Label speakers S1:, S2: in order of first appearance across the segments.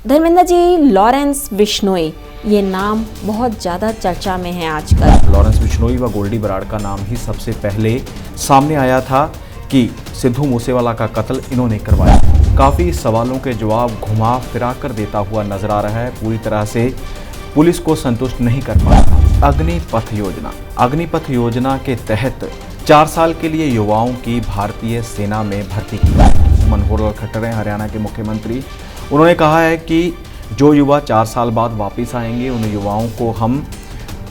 S1: Dharmendra ji, Lawrence Bishnoi, ये नाम बहुत ज़्यादा चर्चा में है आजकल।
S2: लॉरेंस बिश्नोई व गोल्डी बराड़ का नाम ही सबसे पहले सामने आया था कि सिद्धू मूसेवाला का कत्ल इन्होंने करवाया। काफ़ी सवालों के जवाब घुमा फिरा कर देता हुआ नजर आ रहा है। पूरी तरह से पुलिस को संतुष्ट नहीं कर पाया। अग्निपथ योजना के तहत 4 साल के लिए युवाओं की भारतीय सेना में भर्ती की गई। मनोहर लाल खट्टर हैं हरियाणा के मुख्यमंत्री। उन्होंने कहा है कि जो युवा 4 साल बाद वापस आएंगे उन युवाओं को हम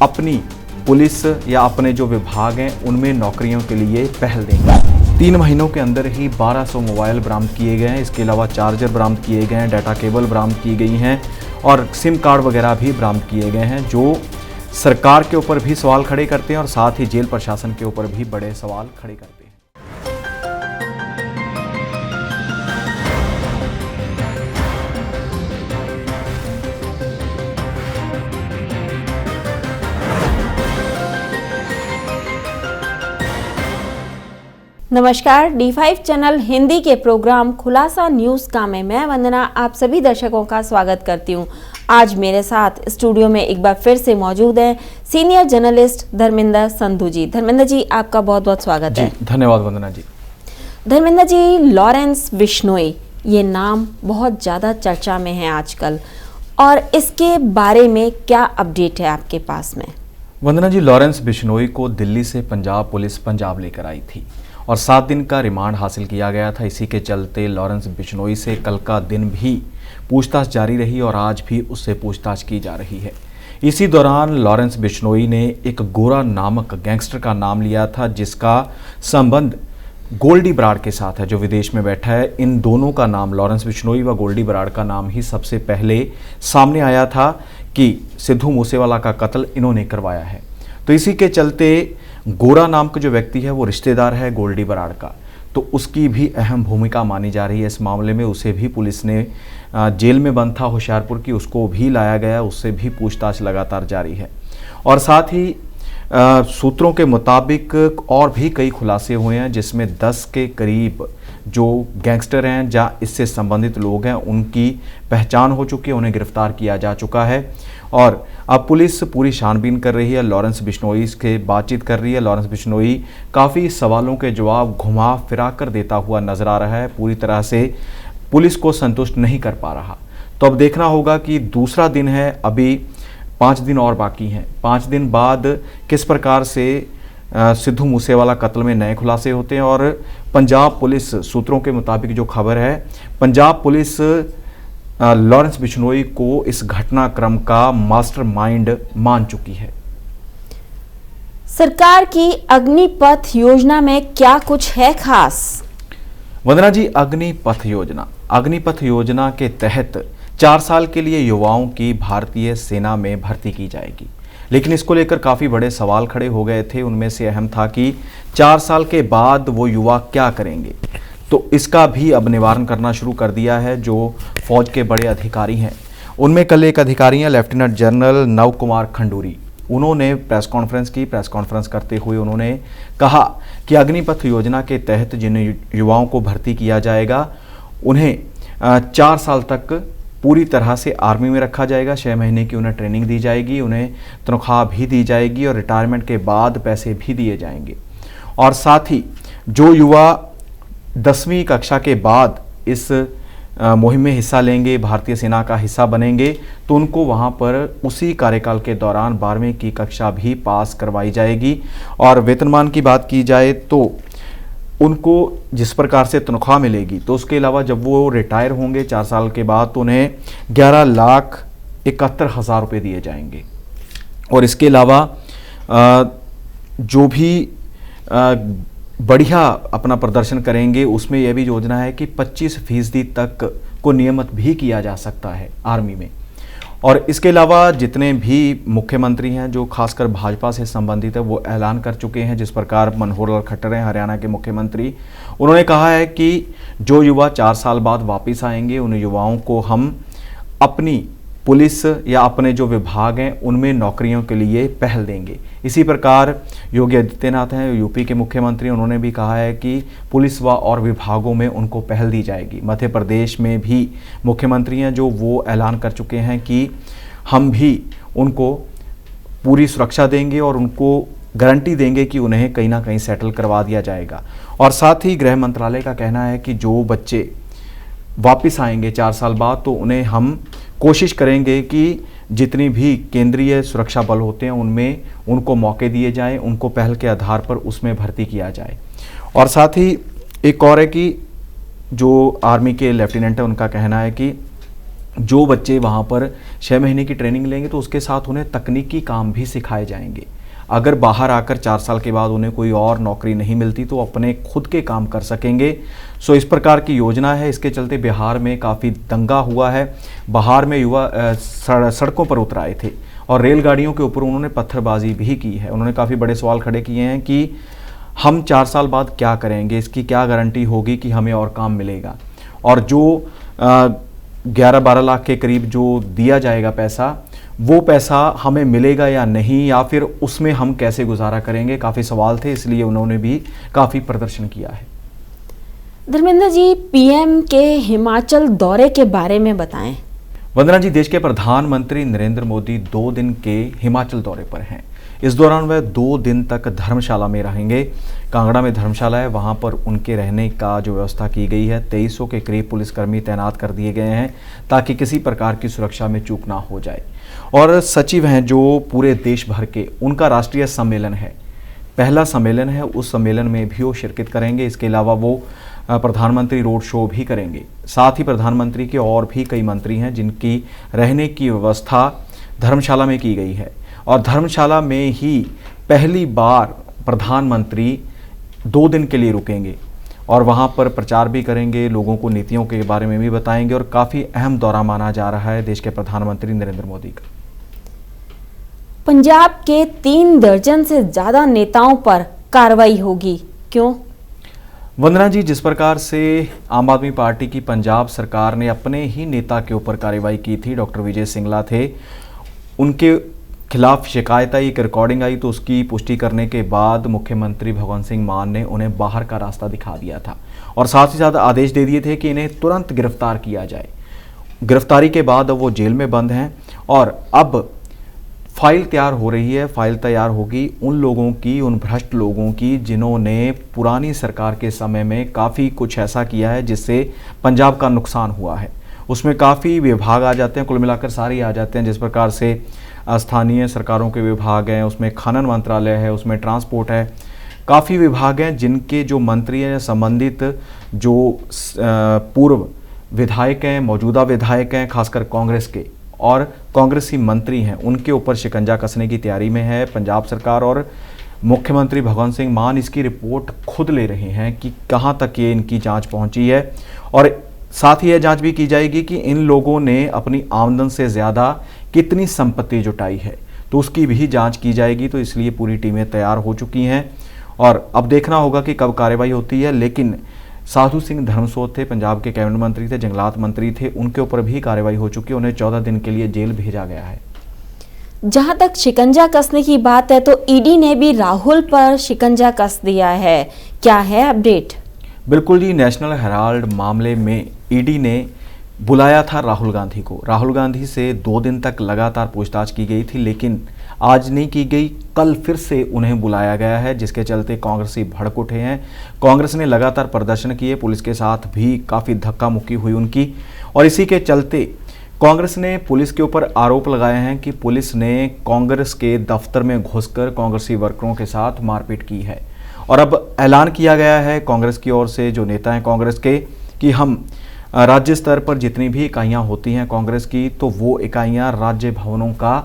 S2: अपनी पुलिस या अपने जो विभाग हैं उनमें नौकरियों के लिए पहल देंगे। 3 महीनों के अंदर ही 1200 मोबाइल बरामद किए गए हैं। इसके अलावा चार्जर बरामद किए गए हैं, डाटा केबल बरामद की गई हैं और सिम कार्ड वगैरह भी बरामद किए गए हैं, जो सरकार के ऊपर भी सवाल खड़े करते हैं और साथ ही जेल प्रशासन के ऊपर भी बड़े सवाल खड़े करते हैं।
S1: नमस्कार, D5 चैनल हिंदी के प्रोग्राम खुलासा न्यूज़ का में मैं वंदना आप सभी दर्शकों का स्वागत करती हूं। आज मेरे साथ स्टूडियो में एक बार फिर से मौजूद हैं सीनियर जर्नलिस्ट धर्मेंद्र संधू जी। धर्मेंद्र जी, आपका बहुत बहुत स्वागत है।
S2: धन्यवाद वंदना जी।
S1: धर्मेंद्र जी, लॉरेंस बिश्नोई, ये नाम बहुत ज़्यादा चर्चा में है आजकल, और इसके बारे में क्या अपडेट है आपके पास में?
S2: वंदना जी, लॉरेंस बिश्नोई को दिल्ली से पंजाब पुलिस पंजाब लेकर आई थी और 7 दिन का रिमांड हासिल किया गया था। इसी के चलते लॉरेंस बिश्नोई से कल का दिन भी पूछताछ जारी रही और आज भी उससे पूछताछ की जा रही है। इसी दौरान लॉरेंस बिश्नोई ने एक गोरा नामक गैंगस्टर का नाम लिया था, जिसका संबंध गोल्डी बराड़ के साथ है, जो विदेश में बैठा है। इन दोनों का नाम, लॉरेंस बिश्नोई व गोल्डी बराड़ का नाम ही सबसे पहले सामने आया था कि सिद्धू मूसेवाला का कत्ल इन्होंने करवाया है। तो इसी के चलते गोरा नाम का जो व्यक्ति है वो रिश्तेदार है गोल्डी बराड़ का, तो उसकी भी अहम भूमिका मानी जा रही है इस मामले में। उसे भी पुलिस ने जेल में बंद था होशियारपुर की, उसको भी लाया गया, उससे भी पूछताछ लगातार जारी है। और साथ ही सूत्रों के मुताबिक और भी कई खुलासे हुए हैं, जिसमें 10 के करीब जो गैंगस्टर हैं या इससे संबंधित लोग हैं उनकी पहचान हो चुकी है, उन्हें गिरफ्तार किया जा चुका है। और अब पुलिस पूरी छानबीन कर रही है, लॉरेंस बिश्नोई से बातचीत कर रही है। लॉरेंस बिश्नोई काफ़ी सवालों के जवाब घुमा फिरा कर देता हुआ नजर आ रहा है। पूरी तरह से पुलिस को संतुष्ट नहीं कर पा रहा। तो अब देखना होगा कि दूसरा दिन है, अभी 5 दिन और बाकी हैं। 5 दिन बाद किस प्रकार से सिद्धू मूसेवाला कत्ल में नए खुलासे होते हैं। और पंजाब पुलिस सूत्रों के मुताबिक जो खबर है, पंजाब पुलिस लॉरेंस बिश्नोई को इस घटनाक्रम का मास्टरमाइंड मान चुकी है।
S1: सरकार की अग्निपथ योजना में क्या कुछ है खास?
S2: वंदना जी, अग्निपथ योजना के तहत 4 साल के लिए युवाओं की भारतीय सेना में भर्ती की जाएगी। लेकिन इसको लेकर काफ़ी बड़े सवाल खड़े हो गए थे। उनमें से अहम था कि 4 साल के बाद वो युवा क्या करेंगे। तो इसका भी अब निवारण करना शुरू कर दिया है जो फौज के बड़े अधिकारी हैं। उनमें कल एक अधिकारी हैं लेफ्टिनेंट जनरल नव कुमार खंडूरी। उन्होंने प्रेस कॉन्फ्रेंस की। प्रेस कॉन्फ्रेंस करते हुए उन्होंने कहा कि अग्निपथ योजना के तहत जिन युवाओं को भर्ती किया जाएगा उन्हें 4 साल तक पूरी तरह से आर्मी में रखा जाएगा। 6 महीने की उन्हें ट्रेनिंग दी जाएगी, उन्हें तनख्वाह भी दी जाएगी और रिटायरमेंट के बाद पैसे भी दिए जाएंगे। और साथ ही जो युवा 10वीं कक्षा के बाद इस मुहिम में हिस्सा लेंगे, भारतीय सेना का हिस्सा बनेंगे, तो उनको वहाँ पर उसी कार्यकाल के दौरान 12वीं की कक्षा भी पास करवाई जाएगी। और वेतनमान की बात की जाए तो उनको जिस प्रकार से तनख्वाह मिलेगी, तो उसके अलावा जब वो रिटायर होंगे 4 साल के बाद, तो उन्हें 11,71,000 रुपये दिए जाएंगे। और इसके अलावा जो भी बढ़िया अपना प्रदर्शन करेंगे उसमें यह भी योजना है कि 25% तक को नियमित भी किया जा सकता है आर्मी में। और इसके अलावा जितने भी मुख्यमंत्री हैं जो खासकर भाजपा से संबंधित है वो ऐलान कर चुके हैं। जिस प्रकार मनोहर लाल खट्टर हैं हरियाणा के मुख्यमंत्री, उन्होंने कहा है कि जो युवा 4 साल बाद वापस आएंगे उन युवाओं को हम अपनी पुलिस या अपने जो विभाग हैं उनमें नौकरियों के लिए पहल देंगे। इसी प्रकार योगी आदित्यनाथ हैं, यूपी के मुख्यमंत्री, उन्होंने भी कहा है कि पुलिस व और विभागों में उनको पहल दी जाएगी। मध्य प्रदेश में भी मुख्यमंत्री हैं जो वो ऐलान कर चुके हैं कि हम भी उनको पूरी सुरक्षा देंगे और उनको गारंटी देंगे कि उन्हें कहीं ना कहीं सेटल करवा दिया जाएगा। और साथ ही गृह मंत्रालय का कहना है कि जो बच्चे वापस आएंगे 4 साल बाद तो उन्हें हम कोशिश करेंगे कि जितनी भी केंद्रीय सुरक्षा बल होते हैं उनमें उनको मौके दिए जाएं, उनको पहल के आधार पर उसमें भर्ती किया जाए। और साथ ही एक और है कि जो आर्मी के लेफ्टिनेंट है उनका कहना है कि जो बच्चे वहाँ पर 6 महीने की ट्रेनिंग लेंगे तो उसके साथ उन्हें तकनीकी काम भी सिखाए जाएंगे। अगर बाहर आकर 4 साल के बाद उन्हें कोई और नौकरी नहीं मिलती तो अपने खुद के काम कर सकेंगे। सो इस प्रकार की योजना है। इसके चलते बिहार में काफ़ी दंगा हुआ है। बिहार में युवा सड़कों पर उतर आए थे और रेलगाड़ियों के ऊपर उन्होंने पत्थरबाजी भी की है। उन्होंने काफ़ी बड़े सवाल खड़े किए हैं कि हम 4 साल बाद क्या करेंगे, इसकी क्या गारंटी होगी कि हमें और काम मिलेगा, और जो 11-12 लाख के करीब जो दिया जाएगा पैसा, वो पैसा हमें मिलेगा या नहीं, या फिर उसमें हम कैसे गुजारा करेंगे। काफ़ी सवाल थे, इसलिए उन्होंने भी काफ़ी प्रदर्शन किया है।
S1: धर्मेंद्र जी, पीएम के हिमाचल दौरे के बारे में बताएं।
S2: वंदना जी, देश के प्रधानमंत्री नरेंद्र मोदी 2 दिन के हिमाचल दौरे पर हैं। इस दौरान वह 2 दिन तक धर्मशाला में रहेंगे। कांगड़ा में धर्मशाला है, वहां पर उनके रहने का जो व्यवस्था की गई है, 2300 के करीब पुलिसकर्मी तैनात कर दिए गए हैं ताकि किसी प्रकार की सुरक्षा में चूक ना हो जाए। और सचिव हैं जो पूरे देश भर के, उनका राष्ट्रीय सम्मेलन है, पहला सम्मेलन है, उस सम्मेलन में भी वो शिरकत करेंगे। इसके अलावा वो प्रधानमंत्री रोड शो भी करेंगे। साथ ही प्रधानमंत्री के और भी कई मंत्री हैं जिनकी रहने की व्यवस्था धर्मशाला में की गई है। और धर्मशाला में ही पहली बार प्रधानमंत्री 2 दिन के लिए रुकेंगे और वहाँ पर प्रचार भी करेंगे, लोगों को नीतियों के बारे में भी बताएंगे। और काफ़ी अहम दौरा माना जा रहा है देश के प्रधानमंत्री नरेंद्र मोदी का।
S1: पंजाब के 3 दर्जन से ज़्यादा नेताओं पर कार्रवाई होगी, क्यों?
S2: वंदना जी, जिस प्रकार से आम आदमी पार्टी की पंजाब सरकार ने अपने ही नेता के ऊपर कार्रवाई की थी, डॉक्टर विजय सिंगला थे, उनके खिलाफ शिकायत आई, एक रिकॉर्डिंग आई, तो उसकी पुष्टि करने के बाद मुख्यमंत्री भगवंत सिंह मान ने उन्हें बाहर का रास्ता दिखा दिया था और साथ ही साथ आदेश दे दिए थे कि इन्हें तुरंत गिरफ्तार किया जाए। गिरफ्तारी के बाद अब वो जेल में बंद हैं और अब फाइल तैयार हो रही है। फाइल तैयार होगी उन लोगों की, उन भ्रष्ट लोगों की जिन्होंने पुरानी सरकार के समय में काफ़ी कुछ ऐसा किया है जिससे पंजाब का नुकसान हुआ है। उसमें काफ़ी विभाग आ जाते हैं, कुल मिलाकर सारे आ जाते हैं। जिस प्रकार से स्थानीय सरकारों के विभाग हैं, उसमें खनन मंत्रालय है, उसमें ट्रांसपोर्ट है, काफ़ी विभाग हैं जिनके जो मंत्री हैं, संबंधित जो पूर्व विधायक हैं, मौजूदा विधायक हैं, खासकर कांग्रेस के और कांग्रेसी मंत्री हैं, उनके ऊपर शिकंजा कसने की तैयारी में है पंजाब सरकार। और मुख्यमंत्री भगवंत सिंह मान इसकी रिपोर्ट खुद ले रहे हैं कि कहाँ तक ये इनकी जांच पहुंची है। और साथ ही यह जांच भी की जाएगी कि इन लोगों ने अपनी आमदन से ज़्यादा कितनी संपत्ति जुटाई है, तो उसकी भी जांच की जाएगी। तो इसलिए पूरी टीमें तैयार हो चुकी हैं और अब देखना होगा कि कब कार्रवाई होती है। लेकिन साधु सिंह धर्मसोत थे, पंजाब के कैबिनेट मंत्री थे, जंगलात मंत्री थे, उनके ऊपर भी कार्रवाई हो चुकी है। उन्हें 14 दिन के लिए जेल भेजा गया है।
S1: जहां तक शिकंजा कसने की बात है तो ईडी ने भी राहुल पर शिकंजा कस दिया है, क्या है अपडेट?
S2: बिल्कुल जी, नेशनल हेराल्ड मामले में ईडी ने बुलाया था राहुल गांधी को। राहुल गांधी से 2 दिन तक लगातार पूछताछ की गई थी, लेकिन आज नहीं की गई, कल फिर से उन्हें बुलाया गया है, जिसके चलते कांग्रेसी भड़क उठे हैं। कांग्रेस ने लगातार प्रदर्शन किए, पुलिस के साथ भी काफ़ी धक्का मुक्की हुई उनकी। और इसी के चलते कांग्रेस ने पुलिस के ऊपर आरोप लगाए हैं कि पुलिस ने कांग्रेस के दफ्तर में घुसकर कांग्रेसी वर्करों के साथ मारपीट की है। और अब ऐलान किया गया है कांग्रेस की ओर से, जो नेता हैं कांग्रेस के, कि हम राज्य स्तर पर जितनी भी इकाइयां होती हैं कांग्रेस की, तो वो इकाइयां राज्य भवनों का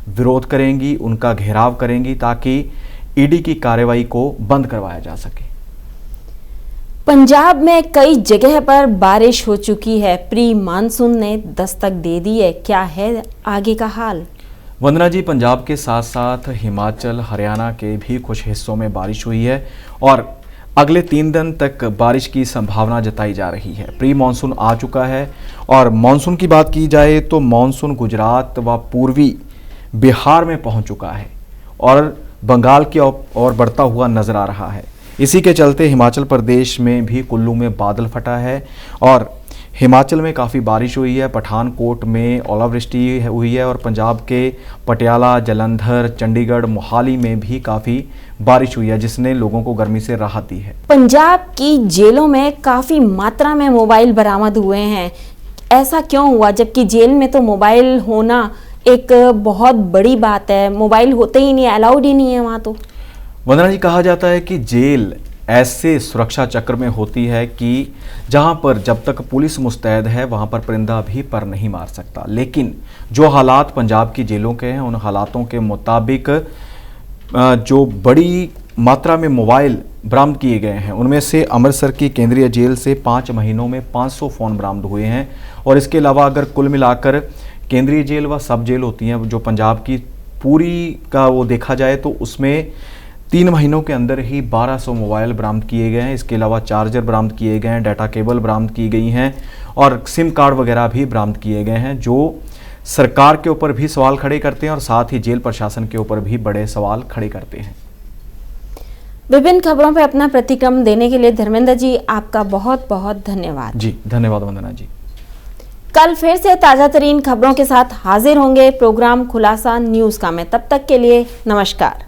S2: विरोध करेंगी, उनका घेराव करेंगी, ताकि ईडी की कार्रवाई को बंद करवाया जा सके।
S1: पंजाब में कई जगह पर बारिश हो चुकी है, प्री मानसून ने दस्तक दे दी है, क्या है आगे का हाल?
S2: वंदना जी, पंजाब के साथ साथ हिमाचल, हरियाणा के भी कुछ हिस्सों में बारिश हुई है और अगले 3 दिन तक बारिश की संभावना जताई जा रही है। प्री मानसून आ चुका है और मानसून की बात की जाए तो मानसून गुजरात व पूर्वी बिहार में पहुंच चुका है और बंगाल की ओर बढ़ता हुआ नजर आ रहा है। इसी के चलते हिमाचल प्रदेश में भी कुल्लू में बादल फटा है और हिमाचल में काफ़ी बारिश हुई है। पठानकोट में ओलावृष्टि हुई है और पंजाब के पटियाला, जालंधर, चंडीगढ़, मोहाली में भी काफ़ी बारिश हुई है, जिसने लोगों को गर्मी से राहत दी है।
S1: पंजाब की जेलों में काफ़ी मात्रा में मोबाइल बरामद हुए हैं। ऐसा क्यों हुआ, जबकि जेल में तो मोबाइल होना एक बहुत बड़ी बात है? मोबाइल होते ही नहीं, अलाउड ही नहीं है वहाँ तो।
S2: वंदना जी, कहा जाता है कि जेल ऐसे सुरक्षा चक्र में होती है कि जहां पर जब तक पुलिस मुस्तैद है वहां पर परिंदा भी पर नहीं मार सकता। लेकिन जो हालात पंजाब की जेलों के हैं, उन हालातों के मुताबिक जो बड़ी मात्रा में मोबाइल बरामद किए गए हैं, उनमें से अमृतसर की केंद्रीय जेल से 5 महीनों में 500 फ़ोन बरामद हुए हैं। और इसके अलावा अगर कुल मिलाकर केंद्रीय जेल व सब जेल होती हैं जो पंजाब की पूरी का वो देखा जाए तो उसमें 3 महीनों के अंदर ही 1200 मोबाइल बरामद किए गए हैं। इसके अलावा चार्जर बरामद किए गए हैं, डाटा केबल बरामद की गई हैं और सिम कार्ड वगैरह भी बरामद किए गए हैं, जो सरकार के ऊपर भी सवाल खड़े करते हैं और साथ ही जेल प्रशासन के ऊपर भी बड़े सवाल खड़े करते हैं।
S1: विभिन्न खबरों पर अपना प्रतिक्रम देने के लिए धर्मेंद्र जी आपका बहुत बहुत धन्यवाद।
S2: जी धन्यवाद वंदना जी।
S1: कल फिर से ताज़ा तरीन खबरों के साथ हाजिर होंगे प्रोग्राम खुलासा न्यूज़ का। मैं तब तक के लिए नमस्कार।